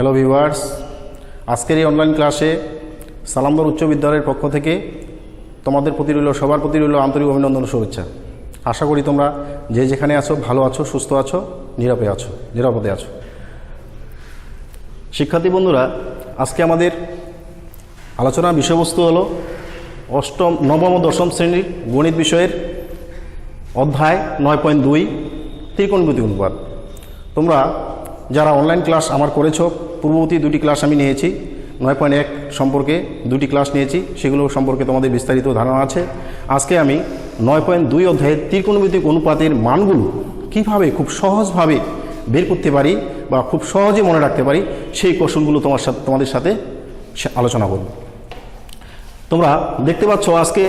Hello viewers, আজকের এই online ক্লাসে সালামদর উচ্চ বিদ্যালয়ের পক্ষ থেকে তোমাদের প্রতি রইল সবার প্রতি রইল আন্তরিক অভিনন্দন ও শুভেচ্ছা। আশা করি তোমরা যে যেখানে আছো ভালো আছো, সুস্থ আছো, নিরাপদে আছো। শিক্ষার্থী বন্ধুরা, আজকে আমাদের আলোচনার বিষয়বস্তু হলো নবম ও দশম শ্রেণীর গণিত বিষয়ের অধ্যায় 9.2 ত্রিকোণমিতিক অনুপাত। তোমরা যারা অনলাইন ক্লাস আমার করেছো, পূর্ববর্তী দুটি ক্লাস আমি নিয়েছি, 9.1 সম্পর্কে দুটি ক্লাস নিয়েছি, সেগুলো সম্পর্কে তোমাদের বিস্তারিত ধারণা আছে। আজকে আমি 9.2 অধ্যায়ের ত্রিকোণমিতিক অনুপাতের মানগুলো কিভাবে খুব সহজভাবে বের করতে পারি বা খুব সহজে মনে রাখতে পারি, সেই কৌশলগুলো তোমাদের সাথে আলোচনা করব। তোমরা দেখতে পাচ্ছ আজকে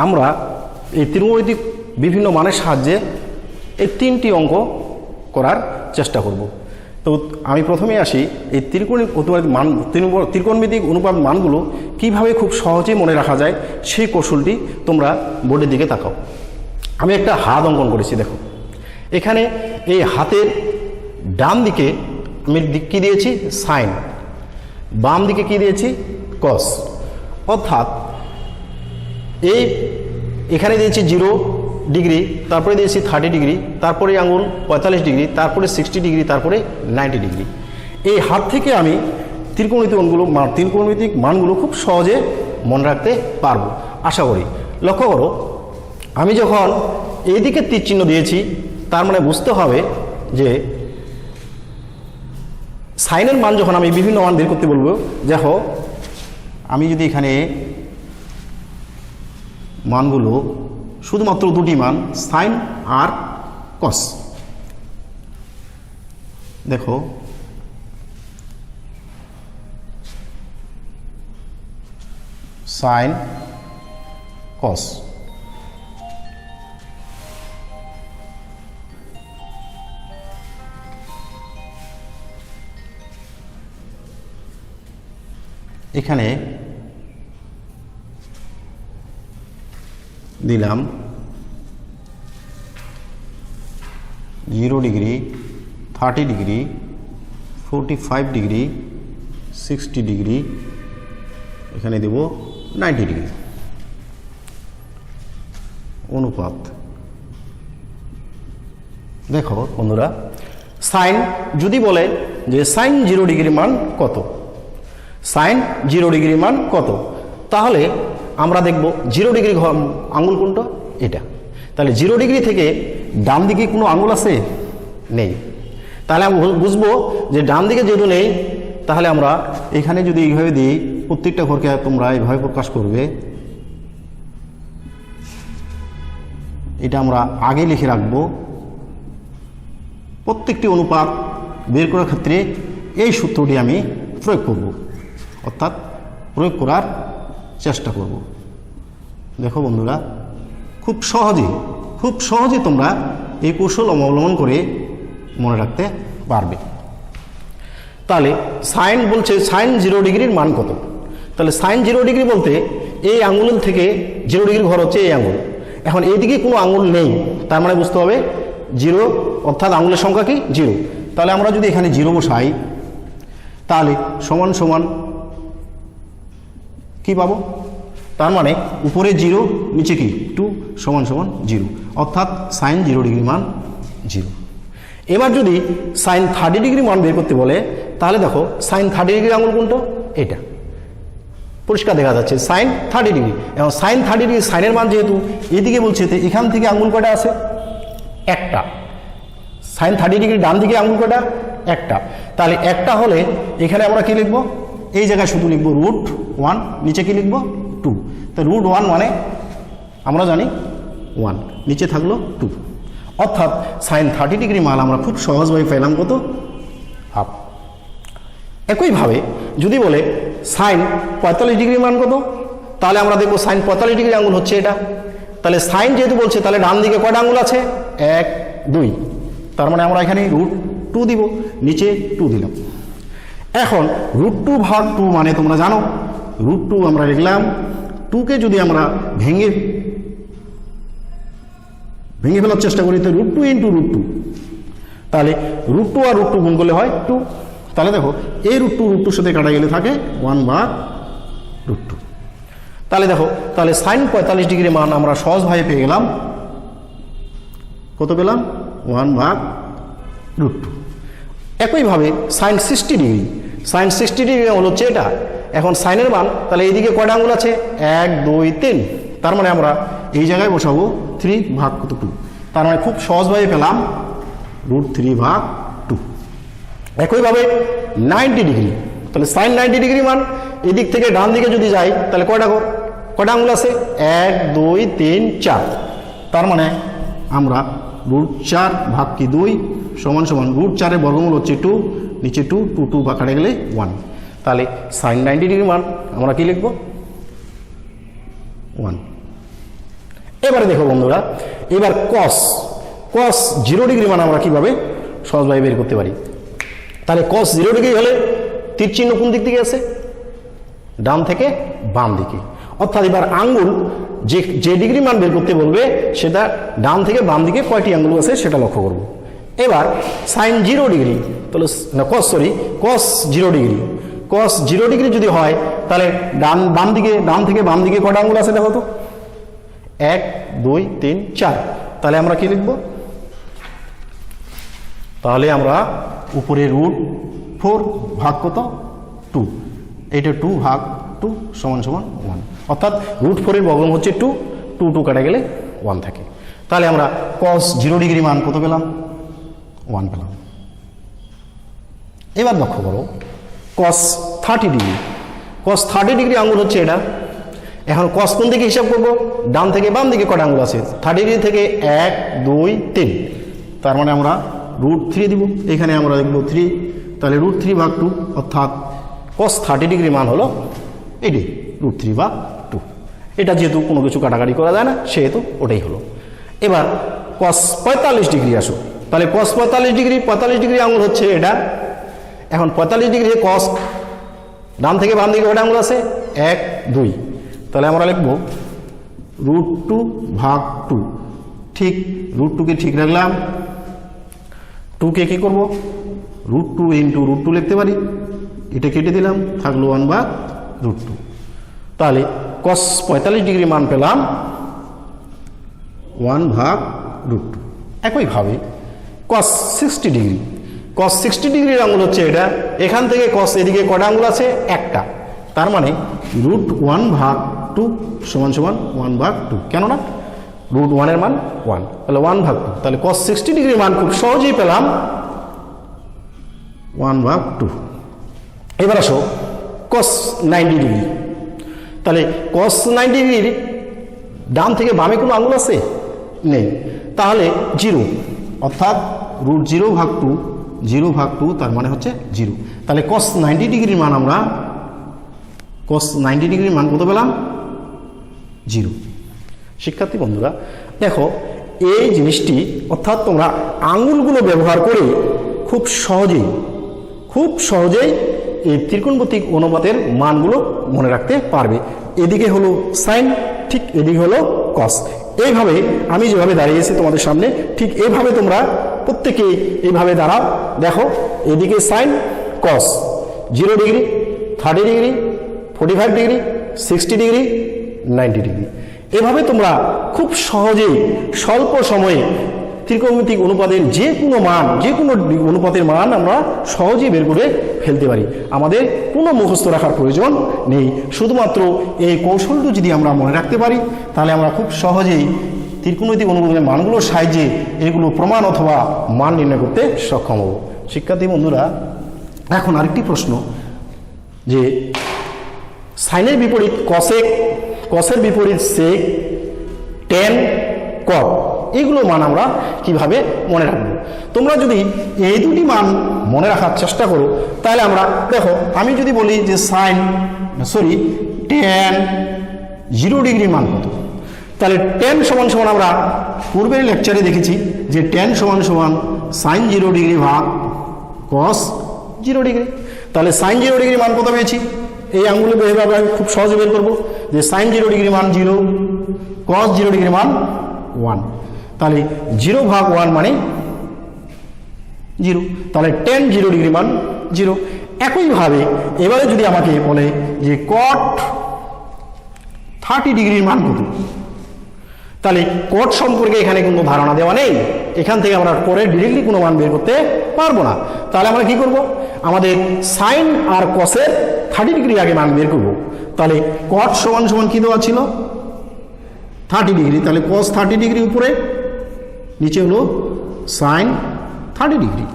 আমরা এই ত্রিকোণমিতিক বিভিন্ন মানের সাহায্যে এই 3টি অঙ্ক করার চেষ্টা করব। তো আমি প্রথমে আসি এই ত্রিকোণমিতিক অনুপাত মানগুলো কিভাবে খুব সহজে মনে রাখা যায় সেই কৌশলটি তোমরা বোর্ডের দিকে তাকাও। আমি একটা হাত অঙ্কন করেছি, দেখো এখানে এই হাতের ডান দিকে আমি কী দিয়েছি সাইন, বাম দিকে কী দিয়েছি কস, অর্থাৎ এখানে দিয়েছি 0 ডিগ্রি, তারপরে দিয়েছি 30 ডিগ্রি, তারপরে আঙুল 45 ডিগ্রি, তারপরে 60 ডিগ্রি, তারপরে 90 ডিগ্রি। এই হাত থেকে আমি ত্রিকোণমিতিক মানগুলো খুব সহজে মনে রাখতে পারবো আশা করি। লক্ষ্য করো, আমি যখন এইদিকে তীর চিহ্ন দিয়েছি তার মানে বুঝতে হবে যে সাইনের মান যখন আমি বিভিন্ন মান বের করতে বলবো, দেখো আমি যদি এখানে মানগুলো শুধুমাত্র দুটি মান সাইন আর কস, দেখো সাইন কস, এখানে দিলাম 0 ডিগ্রি, 30 ডিগ্রি, 45 ডিগ্রি, 60 ডিগ্রি, এখানে দেব 90 ডিগ্রি। অনুপাত দেখো বন্ধুরা, সাইন যদি বলে যে সাইন 0 ডিগ্রির মান কত, সাইন 0 ডিগ্রির মান কত, তাহলে আমরা দেখব 0 ডিগ্রি আঙুল কোনটা, এটা। তাহলে 0 ডিগ্রি থেকে ডান দিকে কোনো আঙুল আছে নেই, তাহলে আমি বুঝবো যে ডান দিকে যেহেতু নেই, তাহলে আমরা এখানে যদি এইভাবে দিই, প্রত্যেকটা ঘরকে তোমরা এইভাবে প্রকাশ করবে, এটা আমরা আগে লিখে রাখবো। প্রত্যেকটি অনুপাত বের করার ক্ষেত্রে এই সূত্রটি আমি প্রয়োগ করব, অর্থাৎ প্রয়োগ করার চেষ্টা করব। দেখো বন্ধুরা, খুব সহজে তোমরা এই কৌশল অবলম্বন করে মনে রাখতে পারবে। তাহলে সাইন বলছে সাইন 0 ডিগ্রির মান কত, তাহলে সাইন 0 ডিগ্রি বলতে এই আঙুল থেকে 0 ডিগ্রি ঘর হচ্ছে এই আঙুল, এখন এইদিকে কোনো আঙুল নেই, তার মানে বুঝতে হবে 0, অর্থাৎ আঙুলের সংখ্যা কি 0। তাহলে আমরা যদি এখানে 0 বসাই, তাহলে সমান সমান কি পাবো, তার মানে উপরে 0 নিচে কি 2 সমান সমান 0, অর্থাৎ সাইন 0 ডিগ্রি মান 0। এবার যদি সাইন 30 ডিগ্রি মান বের করতে বলে, তাহলে দেখো সাইন 30 ডিগ্রি আঙুল কোনটা, এটা পরিষ্কার দেখা যাচ্ছে সাইন 30 ডিগ্রি। এবং সাইন 30 ডিগ্রি সাইনের মান যেহেতু এদিকে বলছে, এখান থেকে আঙুল কয়টা আছে, একটা। সাইন 30 ডিগ্রি ডান দিকে আঙুল কয়টা, একটা। তাহলে একটা হলে এখানে আমরা কি লিখবো, এই জায়গায় শুধু লিখবো √1, নিচে কি লিখবো 2। তো √1 মানে আমরা জানি 1, নিচে থাকলো 2, অর্থাৎ সাইন 30 ডিগ্রি মান আমরা খুব সহজভাবে পেলাম কত, হাফ। একইভাবে যদি বলে সাইন 45 ডিগ্রি মান কত, তাহলে আমরা দেখবো সাইন 45 ডিগ্রি আঙুল হচ্ছে এটা। তাহলে সাইন যেহেতু বলছে, তাহলে ডান দিকে কয়টা আঙুল আছে, 1 2, তার মানে আমরা এখানে √2 দিব, নিচে 2 দিলাম। এখন √2 ভাগ 2 মানে তোমরা জানো √2 আমরা লিখলাম, 2কে যদি আমরা ভেঙে ফেলার চেষ্টা করি, তো √2 × √2, তাহলে √2 আর √2 গুণ করলে হয় 2, তাহলে দেখো এই √2 সাথে কাটা গেলে থাকে 1/√2। তাহলে দেখো, তাহলে সাইন 45 ডিগ্রি মান আমরা সহজভাবে পেয়ে গেলাম। কত পেলাম? 1/√2। একইভাবে সাইন 60 ডিগ্রি, সাইন 60 ডিগ্রি হলো হচ্ছে এটা। এখন সাইনের মান তাহলে এইদিকে কয়টা আঙুল আছে? 1 2 3। তার মানে আমরা এই জায়গায় বসাবো 3/2। তার মানে খুব সহজভাবে পেলাম √3/2। একইভাবে 90 ডিগ্রি, তাহলে সাইন 90 ডিগ্রি মান এদিক থেকে ডান দিকে যদি যাই তাহলে কয়টা আঙুল আছে? 1 2 3 4। তার মানে আমরা √4/2 সমান সমান √4 বর্গমূল হচ্ছে 2, নিচে 2 2 2 বা কাটে গেলে 1। তাহলে সাইন 90 ডিগ্রি মান আমরা কি লিখব? 1। এবারে দেখো বন্ধুরা, এবার cos 0 ডিগ্রি মান আমরা কিভাবে সহজভাবে বের করতে পারি? তাহলে cos 0 ডিগ্রি হলে তীর চিহ্ন কোন দিক থেকে আছে? ডান থেকে বাম দিকে। অর্থাৎ এবার আঙ্গুল যে ডিগ্রি মান বের করতে বলবে সেটা ডান থেকে বাম দিকে কয়টি আঙ্গুল আছে সেটা লক্ষ্য করব। এবার সাইন 0 ডিগ্রি, তাহলে না cos 0 ডিগ্রি, cos 0 ডিগ্রি যদি হয় তাহলে ডান থেকে বাম দিকে কয়টা আঙ্গুল আছে দেখো তো? 1 2 3 4। তাহলে আমরা কি লিখব? তাহলে আমরা উপরে √4 ভাগ কত? 2। এটা 2/2 সমান সমান 1। অর্থাৎ √4 এর বর্গমূল হচ্ছে 2, 2 2 কাটা গেলে 1 থাকে। তাহলে আমরা cos 0 ডিগ্রি মান কত পেলাম? 1 পেলাম। এবার লক্ষ্য করো cos 30 ডিগ্রি, cos 30 ডিগ্রি আঙ্গুল হচ্ছে এটা। এখন cos কোন দিকে হিসাব করব? ডান থেকে বাম দিকে কটা আঙ্গুল আছে? 30 ডিগ্রি থেকে 1 2 3। তার মানে আমরা √3 দিব, এখানে আমরা লিখব 3। তাহলে √3/2 অর্থাৎ cos 30 ডিগ্রি মান হলো এটি √3/2। এটা যেহেতু কোনো কিছু কাটাকাটি করা যায় না সেহেতু ওটাই হলো। এবার cos 45 ডিগ্রি আসো, তাহলে cos 45 ডিগ্রি আঙুল হচ্ছে এটা। এখন 45 ডিগ্রি cos ডান থেকে বাম দিকে কটা আঙুল আছে? 1 2। তাহলে আমরা লিখব √2/2। ঠিক √2 ঠিক রাখলাম, 2 কি করব? √2 × √2 লিখতে পারি, এটা কেটে দিলাম, থাকলো 1/√2। তাহলে cos 45 ডিগ্রি মান পেলাম 1/√2। একইভাবে cos 60 ডিগ্রি, cos 60 ডিগ্রির আঙুল হচ্ছে এটা। এখান থেকে cos এদিকে কটা আঙুল আছে? একটা। তার মানে √1/2 সমান সমান 1/2। কেননা √1 এর মান 1, তাহলে 1/2। তাহলে cos 60 ডিগ্রির মান খুব সহজেই পেলাম 1/2। এবার আসো cos 90 ডিগ্রি, তাহলে cos 90 ডিগ্রির ডান থেকে বামে কোনো আঙুল আছে? নেই। তাহলে 0, অর্থাৎ √0/2 তার মানে হচ্ছে 0। তাহলে cos 90 ডিগ্রির মান আমরা cos 90 ডিগ্রির মান কত পেলাম? 0। শিক্ষার্থী বন্ধুরা দেখো, এই জিনিসটি অর্থাৎ তোমরা আঙুলগুলো ব্যবহার করে খুব সহজেই এই ত্রিকোণমিতিক অনুপাতের মানগুলো মনে রাখতে পারবে। এদিকে হলো সাইন, ঠিক এদিকে হলো cos। এইভাবে আমি যেভাবে দাঁড়িয়েছি তোমাদের সামনে, ঠিক এইভাবে তোমরা প্রত্যেকে এইভাবে দাঁড়াও। দেখো এদিকে sine cos 0 degree, 30 degree, 45 degree, 60 degree, 90 degree. এভাবে তোমরা খুব সহজেই স্বল্প সময়ে ত্রিকোণমিতিক অনুপাতের যে কোনো অনুপাতের মান আমরা সহজেই বের করে ফেলতে পারি। আমাদের কোনো মুখস্থ রাখার প্রয়োজন নেই। শুধুমাত্র এই কৌশলটি যদি আমরা মনে রাখতে পারি তাহলে আমরা খুব সহজেই ত্রিকোণমিতিক অনুপাতের মানগুলোর সাহায্যে এগুলো প্রমাণ অথবা মান নির্ণয় করতে সক্ষম হব। শিক্ষার্থী বন্ধুরা, এখন আরেকটি প্রশ্ন, যে সাইনের বিপরীত কসের বিপরীত সেক, ট্যান, কট, এইগুলো মান আমরা কিভাবে মনে রাখবো? তোমরা যদি এই দুটি মান মনে রাখার চেষ্টা করো তাহলে আমরা দেখো, আমি যদি বলি যে ট্যান 0 ডিগ্রি মান কত, তাহলে ট্যান সমান সমান আমরা পূর্বের লেকচারে দেখেছি যে ট্যান সমান সমান সাইন 0 ডিগ্রি ভাগ কস 0 ডিগ্রি। তাহলে সাইন 0 ডিগ্রি মান কত পেয়েছি? এই আঙ্গুলে বেরোবে, আমি খুব সহজে বের করবো যে সাইন 0 ডিগ্রি মান 0, কস 0 ডিগ্রি মান 1। তাহলে 0/1 মানে জিরো, তাহলে টেন 0 ডিগ্রি মান 0। একইভাবে এবারে যদি আমাকে বলে যে কট 30 ডিগ্রির মান কত, তাহলে কট সম্পর্কে এখানে কোনো ধারণা দেওয়া নেই, এখান থেকে আমরা পরে ডিরেক্টলি কোনো মান বের করতে পারবো না। তাহলে আমরা কি করব, আমাদের সাইন আর কসের 30 ডিগ্রি আগে মান বের করব। তাহলে কট সমান সমান কি দেওয়া ছিল 30 ডিগ্রি, তাহলে কস 30 ডিগ্রি উপরে, নিচে হলো সাইন 30 ডিগ্রি,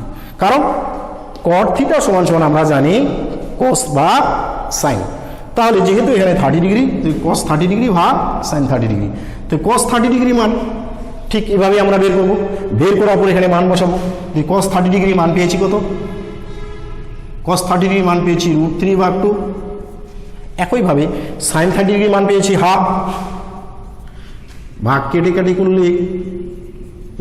কারণ কট থিটা সমান সমান আমরা জানি কস বা সাইন। তাহলে যেহেতু এখানে 30 ডিগ্রি, কস 30 ডিগ্রি ভাগ সাইন 30 ডিগ্রি, তো কস 30 ডিগ্রি মান ঠিক এভাবে আমরা বের করব। বের করার পর এখানে মান বসাবো। কস 30 ডিগ্রি মান পেয়েছি কত, কস 30 ডিগ্রি মান পেয়েছি √3/2। একইভাবে সাইন 30 ডিগ্রি মান পেয়েছি হাফ, ভাগ কেটে কাটি করলে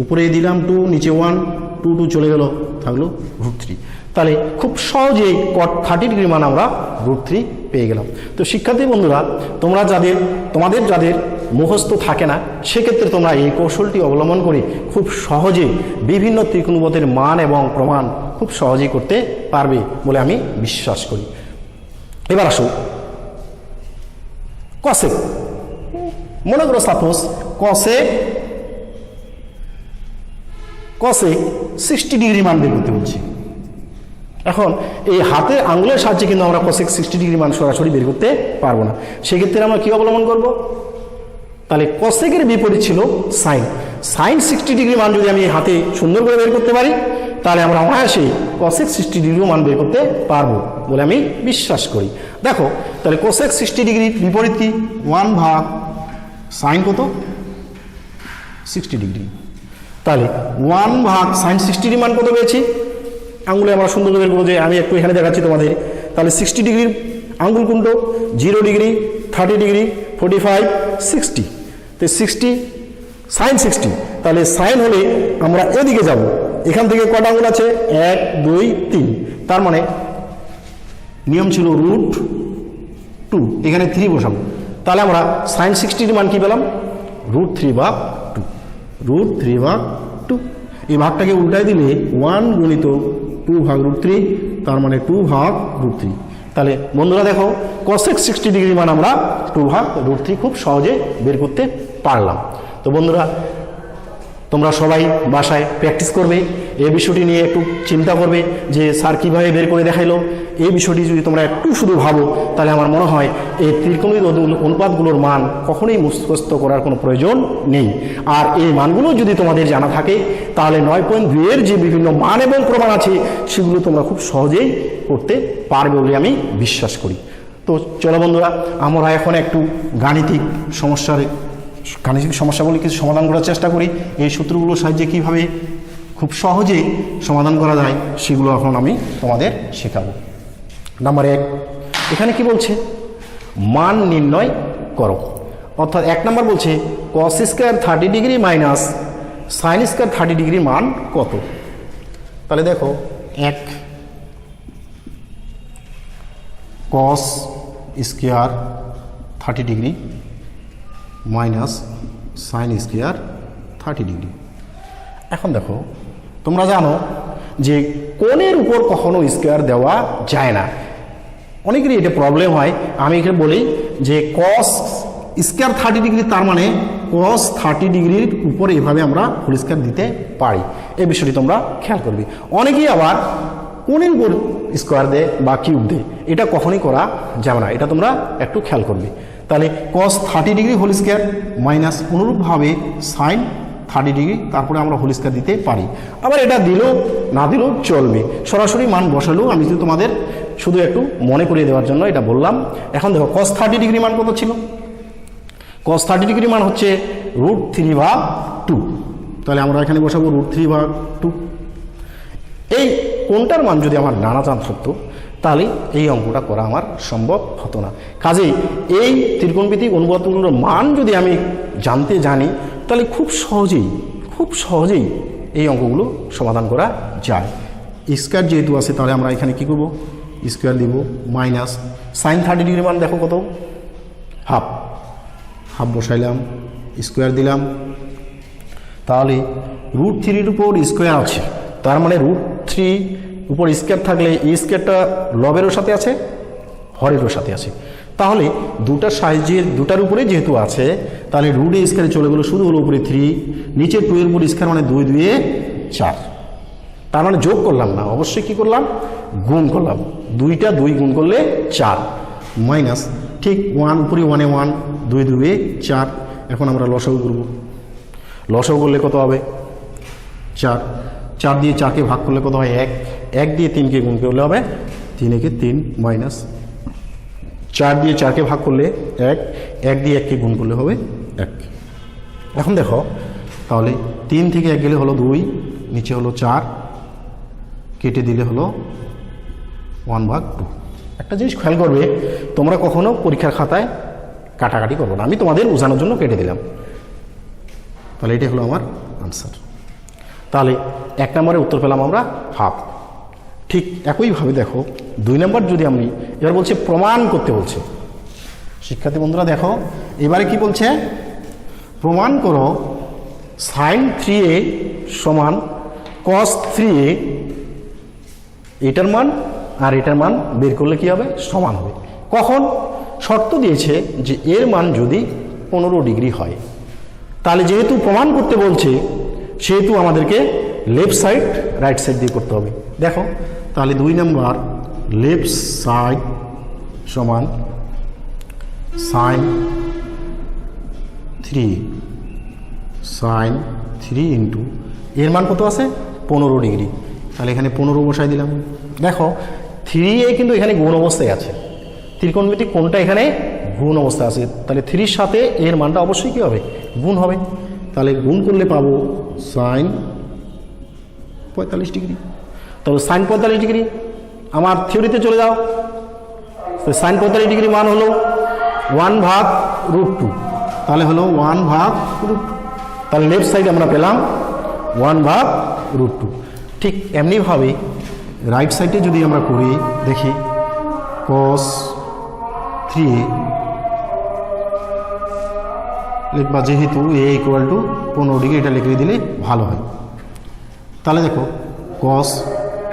উপরে দিলাম 2, নিচে 1, 2 চলে গেল, থাকলো √3। তাহলে খুব সহজেই কট 30 ডিগ্রি মান আমরা √3 পেয়ে গেলাম। তো শিক্ষার্থী বন্ধুরা, তোমাদের যাদের মুখস্থ থাকে না, সেক্ষেত্রে তোমরা এই কৌশলটি অবলম্বন করে খুব সহজে বিভিন্ন ত্রিকোণমিতির মান এবং প্রমাণ খুব সহজেই করতে পারবে বলে আমি বিশ্বাস করি। এবার আসো কসেক। মনে করো সাপোজ কসেক 60 ডিগ্রি মান বের করতে বলছি। এখন এই হাতের আঙুলের সাহায্যে কিন্তু আমরা কসেক 60 ডিগ্রি মান সরাসরি বের করতে পারবো না, সেক্ষেত্রে আমরা কি অবলম্বন করব, তাহলে কসেকের বিপরীত ছিল সাইন। সাইন 60 ডিগ্রি মান যদি আমি হাতে সুন্দর করে বের করতে পারি, তাহলে আমরা অনায়াসে কসেক 60 ডিগ্রি মান বের করতে পারবো বলে আমি বিশ্বাস করি। দেখো, তাহলে কসেক 60 ডিগ্রির বিপরীত কি, 1 ভাগ সাইন কত 60 ডিগ্রি। তাহলে 1 ভাগ সাইন 60 ডিগ্রি মান কত পেয়েছি, আঙুলে আমরা সুন্দর করে বের করবো, যে আমি একটু এখানে দেখাচ্ছি তোমাদের। তাহলে 60 ডিগ্রির আঙুল কোনটো, 0 ডিগ্রি, 30 ডিগ্রি, 45, 60। তো 60 সাইন 60, তাহলে সাইন হলে আমরা এদিকে যাব, এখান থেকে কটা আঙুল আছে, 1, 2, 3, তার মানে নিয়ম ছিল √2, এখানে 3 বসাবো। তাহলে আমরা সাইন 60 মান কি পেলাম, √3/2, √3/2। এই ভাগটাকে উল্টাই দিলে 1 গুণিত 2 ভাগ √3, তার মানে 2 ভাগ √3। তাহলে বন্ধুরা দেখো, কসেক 60 ডিগ্রি মান আমরা 2 ভাগ √3 খুব সহজে বের করতে পারলাম। তো বন্ধুরা, তোমরা সবাই বাসায় প্র্যাকটিস করবে, এই বিষয়টি নিয়ে একটু চিন্তা করবে যে স্যার কীভাবে বের করে দেখাইলো। এই বিষয়টি যদি তোমরা একটু শুধু ভাবো, তাহলে আমার মনে হয় এই ত্রিকোণমিতির অনুপাতগুলোর মান কখনোই মুখস্থ করার কোনো প্রয়োজন নেই। আর এই মানগুলো যদি তোমাদের জানা থাকে, তাহলে 9.2 এর যে বিভিন্ন মান এবং প্রমাণ আছে, সেগুলো তোমরা খুব সহজেই করতে পারবে বলে আমি বিশ্বাস করি। তো চলো বন্ধুরা, আমরা এখন একটু গাণিতিক সমস্যাগুলি কিছু সমাধান করার চেষ্টা করি। এই সূত্রগুলোর সাহায্যে কীভাবে খুব সহজেই সমাধান করা যায়, সেগুলো এখন আমি তোমাদের শেখাবো। নাম্বার 1, এখানে কি বলছে, মান নির্ণয় করো। অর্থাৎ 1 নম্বর বলছে কস square 30 degree minus sine square 30 ডিগ্রির মান কত। তাহলে দেখো, 1 কস square 30 degree minus sine square 30 degree. এখন দেখো, তোমরা জানো যে কোণের উপর কখনো স্কয়ার দেওয়া যায় না, অনেকেরই এটা প্রবলেম হয়। আমি এখানে বলি যে কস স্কয়ার 30 ডিগ্রি, তার মানে কস 30 ডিগ্রির উপরে এভাবে আমরা হোল স্কয়ার দিতে পারি, এই বিষয়টি তোমরা খেয়াল করবে। অনেকেই আবার কোণের উপর স্কয়ার দেয় বা কিউব দেয়, এটা কখনোই করা যাবে না, এটা তোমরা একটু খেয়াল করবে। তাহলে কস 30 ডিগ্রি হোল স্কয়ার মাইনাস অনুরূপভাবে সাইন 30 ডিগ্রি, তারপরে আমরা হোল স্কয়ার দিতে পারি। আবার এটা দিলেও না দিলেও চলবে, সরাসরি মান বসালেও আমি যদি তোমাদের শুধু একটু মনে করিয়ে দেওয়ার জন্য এটা বললাম। এখন দেখো, কস 30 ডিগ্রি মান কত ছিল, কস 30 ডিগ্রি মান হচ্ছে √3/2। তাহলে আমরা এখানে বসাবো √3/2। এই কোণটার মান যদি আমার নানা জানা থাকতো, তাহলে এই অঙ্কটা করা আমার সম্ভব হতো না। কাজেই এই ত্রিকোণমিতিক অনুপাতগুলোর মান যদি আমি জানতে জানি, তাহলে খুব সহজেই এই অঙ্কগুলো সমাধান করা যায়। স্কয়ার যেহেতু আছে, তাহলে আমরা এখানে কি করব, স্কয়ার দিব, মাইনাস সাইন 30 ডিগ্রি মান দেখো কত, হাফ বসাইলাম, স্কয়ার দিলাম। তাহলে √3 উপর স্কয়ার আছে, তার মানে √3 3 উপর স্কয়ার থাকলে এই স্কয়ারটা লবেরও সাথে আছে হরেরও সাথে আছে, তাহলে দুটার সাইজের দুটার উপরে যেহেতু আছে তাহলে রুট এ স্কয়ারে চলে গেল, শুধু হলো উপরে 3, নিচে 2 এর উপর স্কয়ার মানে 2 2 4, তার মানে যোগ করলাম না, অবশ্যই কি করলাম গুণ করলাম, 2টা 2 গুণ করলে 4 মাইনাস ঠিক 1 উপরে 1 এ 1 2 2 4। এখন আমরা লসাগু করব, লসাগু করলে কত হবে 4, 4 দিয়ে 4কে ভাগ করলে কত হয় 1, 1 দিয়ে 3কে গুণ করলে হবে 3 একে 3 মাইনাস 4 দিয়ে 4কে ভাগ করলে 1, 1 দিয়ে 1কে গুণ করলে হবে 1। এখন দেখো তাহলে 3 থেকে 1 গেলে হলো 2, নিচে হলো 4, কেটে দিলে হলো 1/2। একটা জিনিস খেয়াল করবে, তোমরা কখনো পরীক্ষার খাতায় কাটাকাটি করবো না, আমি তোমাদের বোঝানোর জন্য কেটে দিলাম। তাহলে এটাই হলো আমার আনসার। তাহলে 1 নম্বরের উত্তর পেলাম আমরা হাফ। ঠিক একইভাবে দেখো 2 নম্বর যদি আমি এবার বলছে প্রমাণ করতে বলছে, শিক্ষার্থী বন্ধুরা দেখো এবারে কি বলছে, প্রমাণ করো sin 3a সমান cos 3a, এটার মান আর এটার মান বের করলে কি হবে সমান হবে। কখন? শর্ত দিয়েছে যে এর মান যদি 15 ডিগ্রি হয়, তাহলে যেহেতু প্রমাণ করতে বলছে সেহেতু আমাদেরকে লেফট সাইড রাইট সাইড দিয়ে করতে হবে। দেখো তাহলে 2 নম্বর লেফট সাইড সমান sin 3 ইন্টু এর মান কত আছে 15 ডিগ্রি, তাহলে এখানে 15 বসাই দিলাম। দেখো 3a কিন্তু এখানে গুণ অবস্থায় আছে, ত্রিকোণমিতিক কোণটা এখানে গুণ অবস্থায় আছে, তাহলে 3 সাথে এর মানটা অবশ্যই কী হবে গুণ হবে, তাহলে গুণ করলে পাবো sin 45 ডিগ্রি। তাহলে sin 45 ডিগ্রি আমার থিওরিতে চলে যাও, sin 45 ডিগ্রি মান হলো 1/√2, তাহলে হলো 1/√2, তাহলে লেফট সাইড আমরা পেলাম 1/√2। ঠিক এমনিভাবে রাইট সাইডে যদি আমরা করি দেখি cos 3a লিখবা, যেহেতু a = 15 ডিগ্রি এটা লিখে দিলে ভালো হয়। তাহলে দেখো cos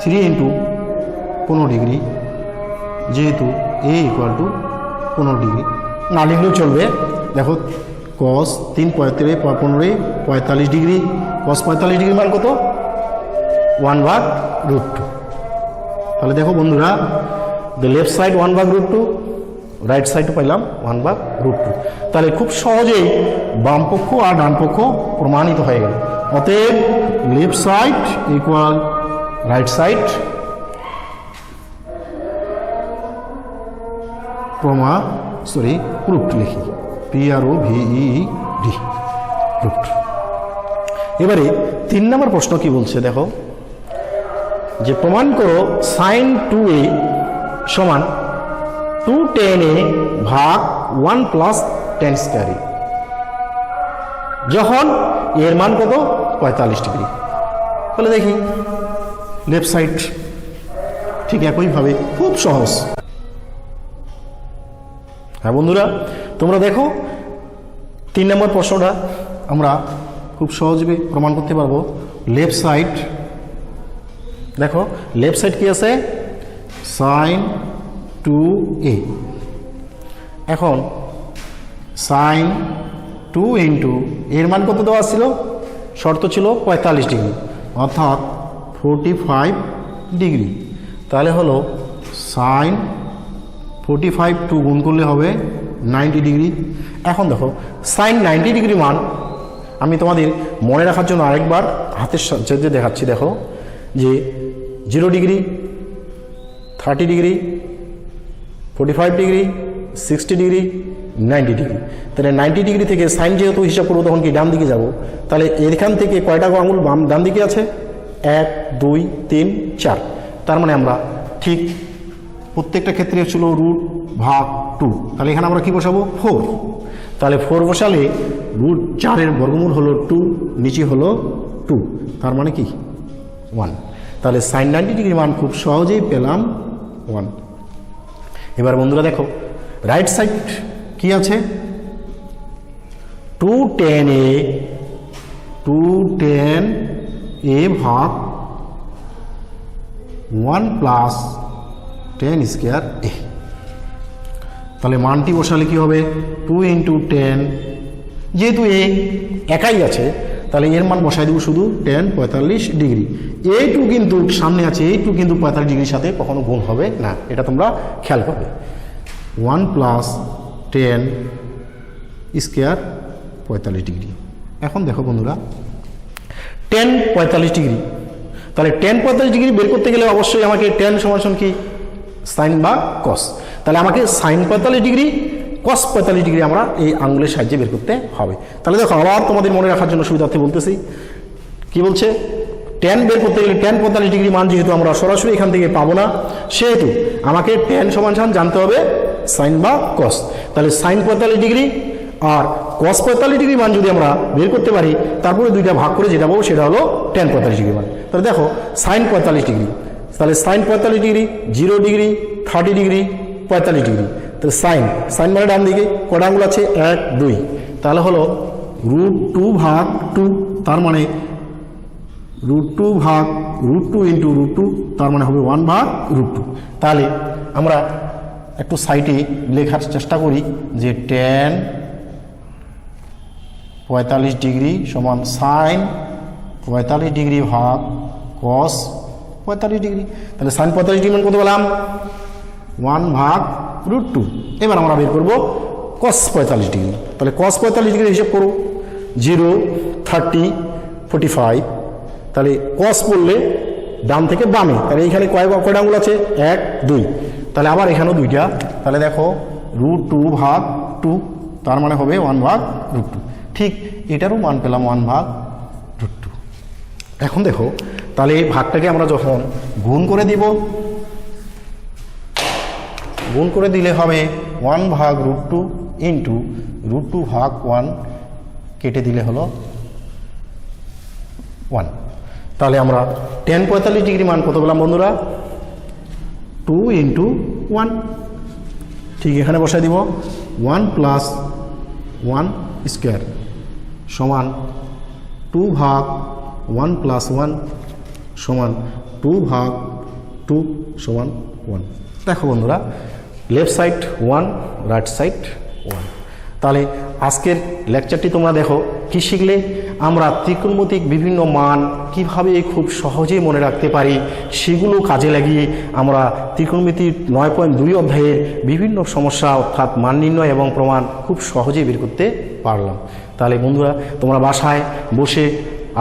3 × 15 ডিগ্রি, যেহেতু a = 15 ডিগ্রি না লিখলেও চলবে। দেখো cos 3 × 15 45 ডিগ্রি, cos 45 ডিগ্রি মান কত 1/√2। তাহলে দেখো বন্ধুরা লেফট সাইড 1/√2, রাইট সাইডও পাইলাম 1/√2, তাহলে খুব সহজেই বাম পক্ষ আর ডান পক্ষ প্রমাণিত হয়ে গেল। অতএব left side equal right side proofed লিখি, PROVED প্রুফড। এবারে 3 নম্বর প্রশ্ন কি বলছে দেখো, যে প্রমাণ করো sin 2a সমান 2 tan a ভাগ 1 + tan স্কয়ার a, যখন এর মান কত 45 ডিগ্রি। তাহলে দেখি লেফট সাইড ঠিক একইভাবে খুব সহজ। হ্যাঁ বন্ধুরা তোমরা দেখো 3 নম্বর প্রশ্নটা আমরা খুব সহজে প্রমাণ করতে পারবো। লেফট সাইড দেখো লেফট সাইড কি আছে sin 2a, এখন sin 2 * এর মান কত দেওয়া ছিল, শর্ত ছিল 45 ডিগ্রি অর্থাৎ 45 ডিগ্রি, তাহলে হলো sin 45 2 গুণ করলে হবে 90 ডিগ্রি। এখন দেখো sin 90 ডিগ্রি মান আমি তোমাদের মনে রাখার জন্য আরেকবার হাতের সাহায্যে দেখাচ্ছি। দেখো যে 0 degree 30 degree 45 degree 60 degree 90 degree, তাহলে 90 ডিগ্রি থেকে সাইন যেহেতু হিসাব করবো তখন কি ডান দিকে যাব, তাহলে এখান থেকে কয়টা আঙুল বাম ডান দিকে আছে 1 2 3 4, তার মানে আমরা ঠিক প্রত্যেকটা ক্ষেত্রে ছিল √2, তাহলে এখানে আমরা কি বসাবো 4, তাহলে 4 বসালে √4 বর্গমূল হলো 2, নিচে হলো 2, তার মানে কি 1, তাহলে sin 90 ডিগ্রি মান খুব সহজেই পেলাম 1। এবার বন্ধুরা দেখো রাইট সাইড কি আছে 2 tan a ভাগ 1 প্লাস 10 স্কোয়ার এ। তাহলে মানটি বসালে কি হবে 2 ইন্টু 10, যেহেতু এ একাই আছে তাহলে এর মান বসাই দেবো শুধু 10 45 ডিগ্রি। এইটু কিন্তু সামনে আছে, এইটু কিন্তু 45 ডিগ্রির সাথে কখনো গুণ হবে না, এটা তোমরা খেয়াল করবে। 1 প্লাস 10 স্কোয়ার 45 ডিগ্রি। এখন দেখো বন্ধুরা 10 45 ডিগ্রি, তাহলে 10 45 ডিগ্রি বের করতে গেলে অবশ্যই আমাকে 10 সমান কি সাইন বা কস, তাহলে আমাকে সাইন 45 ডিগ্রি কস 45 ডিগ্রি আমরা এই আঙ্গুলের সাহায্যে বের করতে হবে। তাহলে দেখো আবার তোমাদের মনে রাখার জন্য সুবিধার্থে বলতেছি, কি বলছে 10 বের করতে গেলে 10 45 ডিগ্রি মান যেহেতু আমরা সরাসরি এখান থেকে পাবো না, সেহেতু আমাকে 10 সমান জানতে হবে সাইন বা কস। তাহলে সাইন 45 ডিগ্রি আর কস 45 ডিগ্রি মান যদি আমরা বের করতে পারি, তারপরে দুইটা ভাগ করে যেটা পাবো সেটা হলো tan 45 ডিগ্রি মান। তাহলে দেখো সাইন 45 ডিগ্রি, তাহলে sine 45 degree 0 degree 30 degree 45 degree. তাহলে সাইন সাইন মানে ডান দিকে কটা আঙ্গুল আছে 1 2, তাহলে হলো √2 ভাগ 2, তার মানে √2 ভাগ √2 ইন্টু √2, তার মানে হবে 1 ভাগ √2। তাহলে আমরা একটু সাইডে লেখার চেষ্টা করি যে tan 45 ডিগ্রি সমান সাইন 45 ডিগ্রি ভাগ কস 45 ডিগ্রি। তাহলে সাইন 45 ডিগ্রি মান কত পেলাম 1 ভাগ √2। এবার আমরা বের করবো কস 45 ডিগ্রি। তাহলে কস 45 ডিগ্রি হিসেব করো 0 30 45, তাহলে কস বললে ডান থেকে বামে, তাহলে এইখানে কয়টা আঙ্গুল আছে 1 2, তাহলে আবার এখানেও দুইটা, তাহলে দেখো √2 ভাগ 2, তার মানে হবে 1 ভাগ √2। ঠিক এটারও মান পেলাম 1 ভাগ √2। এখন দেখো তাহলে এই ভাগটাকে আমরা যখন গুণ করে দিব, গুণ করে দিলে হবে 1 ভাগ √2 ইন্টু √2 ভাগ 1, কেটে দিলে হলো 1। তাহলে আমরা tan 45 ডিগ্রি মান কত পেলাম বন্ধুরা 2 ইন্টু 1। ঠিক এখানে বসাই দিব 1 প্লাস 1 স্কোয়ার সমান 2 ভাগ 1 প্লাস 1 সমান 2 ভাগ 2 সমান 1। দেখো বন্ধুরা লেফট সাইড 1 রাইট সাইড 1। তাহলে আজকের লেকচারটি তোমরা দেখো কি শিখলে, আমরা ত্রিকোণমিতিক বিভিন্ন মান কিভাবে খুব সহজেই মনে রাখতে পারি সেগুলো কাজে লাগিয়ে আমরা ত্রিকোণমিতির 9.2 অধ্যায়ের বিভিন্ন সমস্যা অর্থাৎ মান নির্ণয় এবং প্রমাণ খুব সহজেই বের করতে পারলাম। তাহলে বন্ধুরা তোমরা বাসায় বসে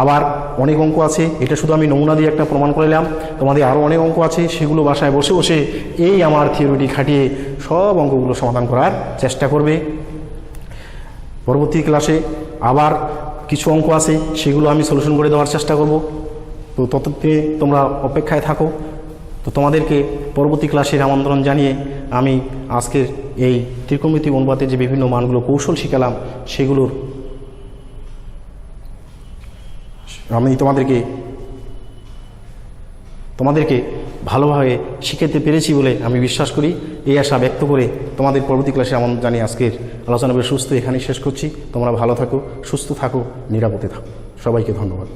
আবার অনেক অঙ্ক আছে, এটা শুধু আমি নমুনা দিয়ে একটা প্রমাণ করলাম, তোমাদের আরও অনেক অঙ্ক আছে সেগুলো বাসায় বসে বসে এই আমার থিওরিটি খাটিয়ে সব অঙ্কগুলো সমাধান করার চেষ্টা করবে। পরবর্তী ক্লাসে আবার কিছু অঙ্ক আছে সেগুলো আমি সলিউশন করে দেওয়ার চেষ্টা করব, তো ততদিনে তোমরা অপেক্ষায় থাকো। তো তোমাদেরকে পরবর্তী ক্লাসের আমন্ত্রণ জানিয়ে আমি আজকের এই ত্রিকোণমিতিক অনুপাতের যে বিভিন্ন মানগুলো কৌশল শিখালাম সেগুলোর আমি তোমাদেরকে ভালোভাবে শিখাতে পেরেছি বলে আমি বিশ্বাস করি। এই আশা ব্যক্ত করে তোমাদের পরবর্তী ক্লাসে আমন্ত্রণ জানিয়ে আজকের আলোচনা সুস্থ এখানেই শেষ করছি। তোমরা ভালো থাকো, সুস্থ থাকো, নিরাপদে থাকো। সবাইকে ধন্যবাদ।